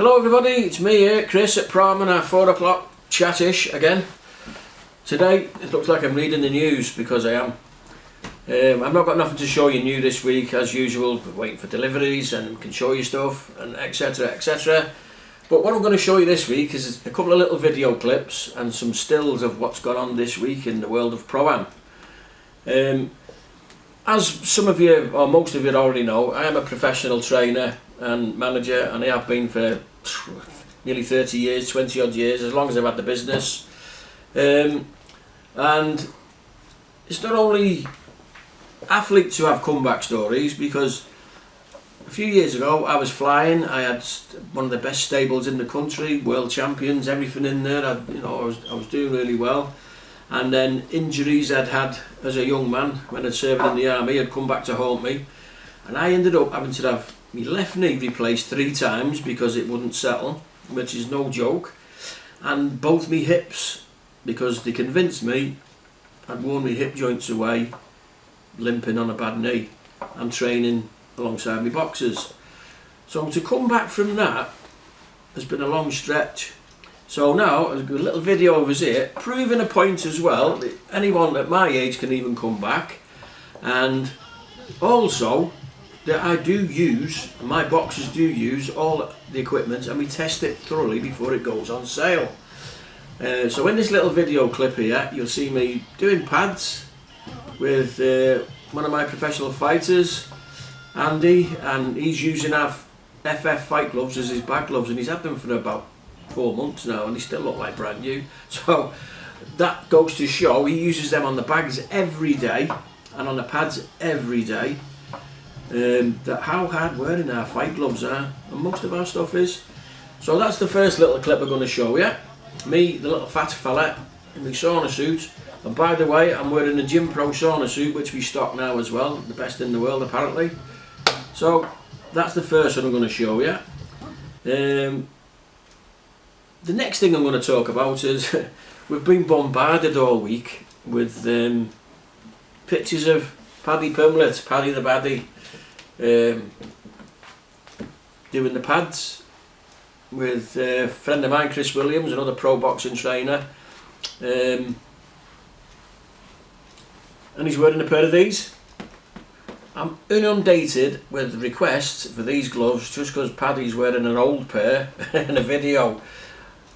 Hello everybody, it's me here, Chris at Prom, and our 4 o'clock chat-ish again. Today it looks like I'm reading the news, because I am. I've not got nothing to show you new this week as usual. We're waiting for deliveries and can show you stuff and etc, etc. But what I'm going to show you this week is a couple of little video clips and some stills of what's gone on this week in the world of Pro-Am. As some of you, or most of you already know, I am a professional trainer and manager, and I have been for nearly 30 years, 20 odd years, as long as I've had the business. And it's not only athletes who have comeback stories, because a few years ago I was flying. I had one of the best stables in the country, world champions, everything in there. I was doing really well. And then injuries I'd had as a young man when I'd served in the army had come back to haunt me, and I ended up having to have my left knee replaced 3 times because it wouldn't settle, which is no joke, and both my hips, because they convinced me I'd worn my hip joints away, limping on a bad knee and training alongside my boxers. So to come back from that has been a long stretch. So now a little video of us here proving a point as well that anyone at my age can even come back, and also that I do use, and my boxers do use, all the equipment, and we test it thoroughly before it goes on sale. So in this little video clip here you'll see me doing pads with one of my professional fighters, Andy, and he's using our FF fight gloves as his bag gloves, and he's had them for about 4 months now and they still look like brand new. So that goes to show he uses them on the bags every day and on the pads every day. That how hard wearing our fight gloves are, and most of our stuff is. So that's the first little clip we're going to show you. Me, the little fat fella in my sauna suit, and by the way I'm wearing a Gym Pro sauna suit which we stock now as well, the best in the world apparently. So that's the first one I'm going to show you. The next thing I'm going to talk about is we've been bombarded all week with pictures of Paddy the Baddy, doing the pads with a friend of mine, Chris Williams, another pro boxing trainer, and he's wearing a pair of these. I'm inundated with requests for these gloves just because Paddy's wearing an old pair in a video.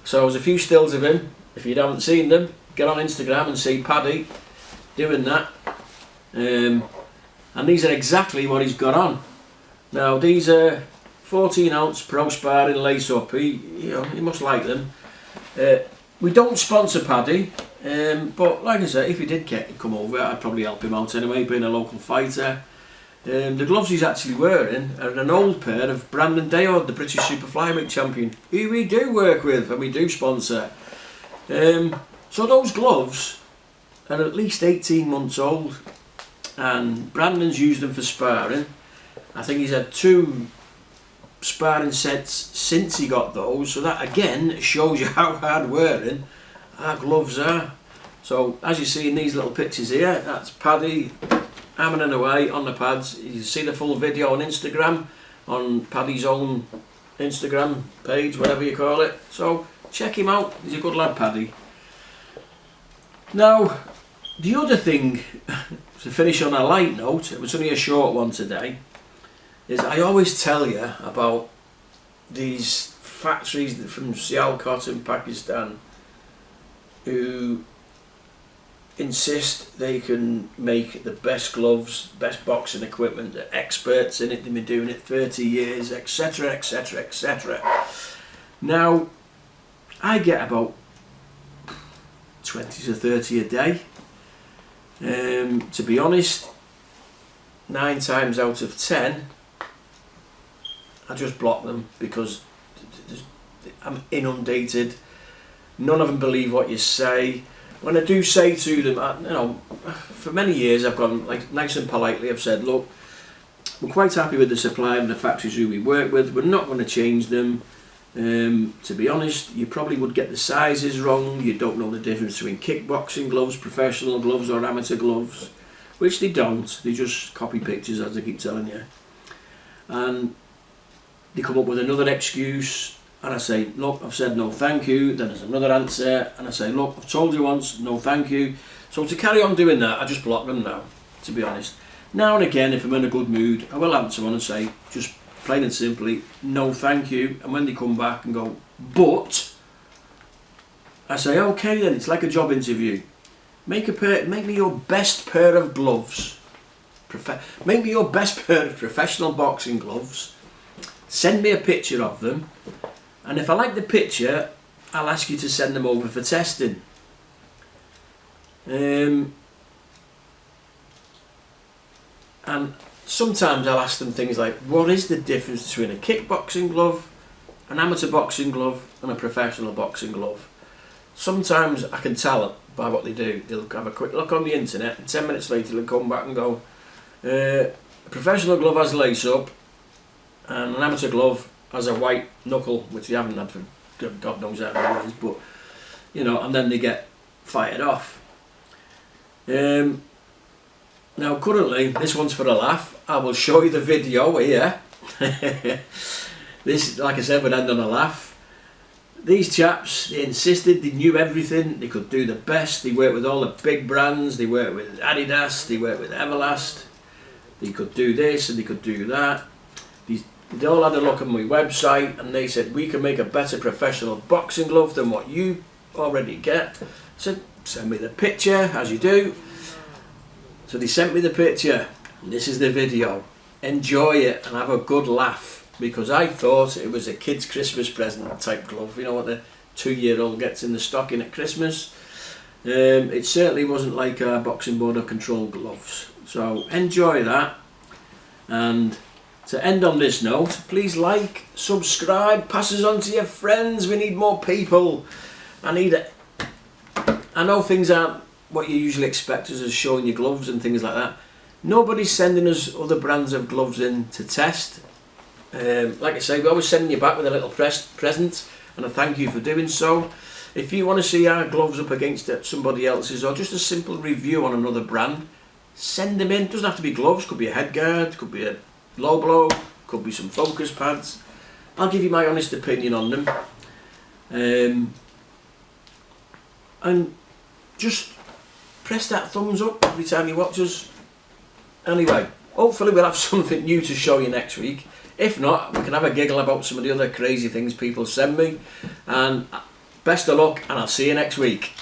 So there's a few stills of him. If you haven't seen them, get on Instagram and see Paddy doing that. And these are exactly what he's got on. Now these are 14-ounce pro sparring lace up. He must like them. We don't sponsor Paddy, but like I said, if he did come over, I'd probably help him out anyway, being a local fighter. The gloves he's actually wearing are an old pair of Brandon Dayard, the British Super Flyweight champion, who we do work with and we do sponsor. So those gloves are at least 18 months old, and Brandon's used them for sparring. I think he's had 2 sparring sets since he got those, so that again shows you how hard wearing our gloves are. So as you see in these little pictures here, that's Paddy hammering away on the pads. You see the full video on Instagram, on Paddy's own Instagram page, whatever you call it. So check him out, he's a good lad, Paddy. Now the other thing, to finish on a light note, it was only a short one today, is I always tell you about these factories from Sialkot in Pakistan who insist they can make the best gloves, best boxing equipment, they're experts in it, they've been doing it 30 years, etc, etc, etc. Now I get about 20 to 30 a day. To be honest, 9 times out of 10 I just block them because I'm inundated. None of them believe what you say. When I do say to them, for many years I've gone like nice and politely, I've said, look, we're quite happy with the supply and the factories who we work with, we're not going to change them. To be honest, you probably would get the sizes wrong, you don't know the difference between kickboxing gloves, professional gloves or amateur gloves, which they don't, they just copy pictures as I keep telling you. And they come up with another excuse, and I say, look, I've said no thank you. Then there's another answer, and I say, look, I've told you once, no thank you. So to carry on doing that, I just block them now, to be honest. Now and again, if I'm in a good mood, I will answer one and say, just plain and simply, no thank you. And when they come back and go, but, I say, okay then, it's like a job interview. Make me your best pair of gloves. Make me your best pair of professional boxing gloves. Send me a picture of them. And if I like the picture, I'll ask you to send them over for testing. And sometimes I'll ask them things like, what is the difference between a kickboxing glove, an amateur boxing glove and a professional boxing glove? Sometimes I can tell by what they do. They'll have a quick look on the internet and 10 minutes later they'll come back and go, a professional glove has lace up and an amateur glove has a white knuckle, which they haven't had for God knows how many years, but you know, and then they get fired off. Now currently, this one's for a laugh. I will show you the video here. This, like I said, would end on a laugh. These chaps, they insisted they knew everything, they could do the best, they worked with all the big brands, they worked with Adidas, they worked with Everlast, they could do this and they could do that. They all had a look at my website and they said, we can make a better professional boxing glove than what you already get. I said, send me the picture, as you do. So they sent me the picture, and this is the video. Enjoy it and have a good laugh, because I thought it was a kid's Christmas present type glove, you know what the 2-year-old gets in the stocking at Christmas. It certainly wasn't like our boxing border control gloves. So enjoy that, and to end on this note, please like, subscribe, pass us on to your friends. We need more people. I know things aren't what you usually expect us as showing you gloves and things like that. Nobody's sending us other brands of gloves in to test. Like I say, we're always sending you back with a little present, and I thank you for doing so. If you want to see our gloves up against somebody else's, or just a simple review on another brand, send them in. It doesn't have to be gloves, could be a head guard, could be a low blow, could be some focus pads. I'll give you my honest opinion on them. And just press that thumbs up every time you watch us. Anyway, hopefully we'll have something new to show you next week. If not, we can have a giggle about some of the other crazy things people send me. And best of luck, and I'll see you next week.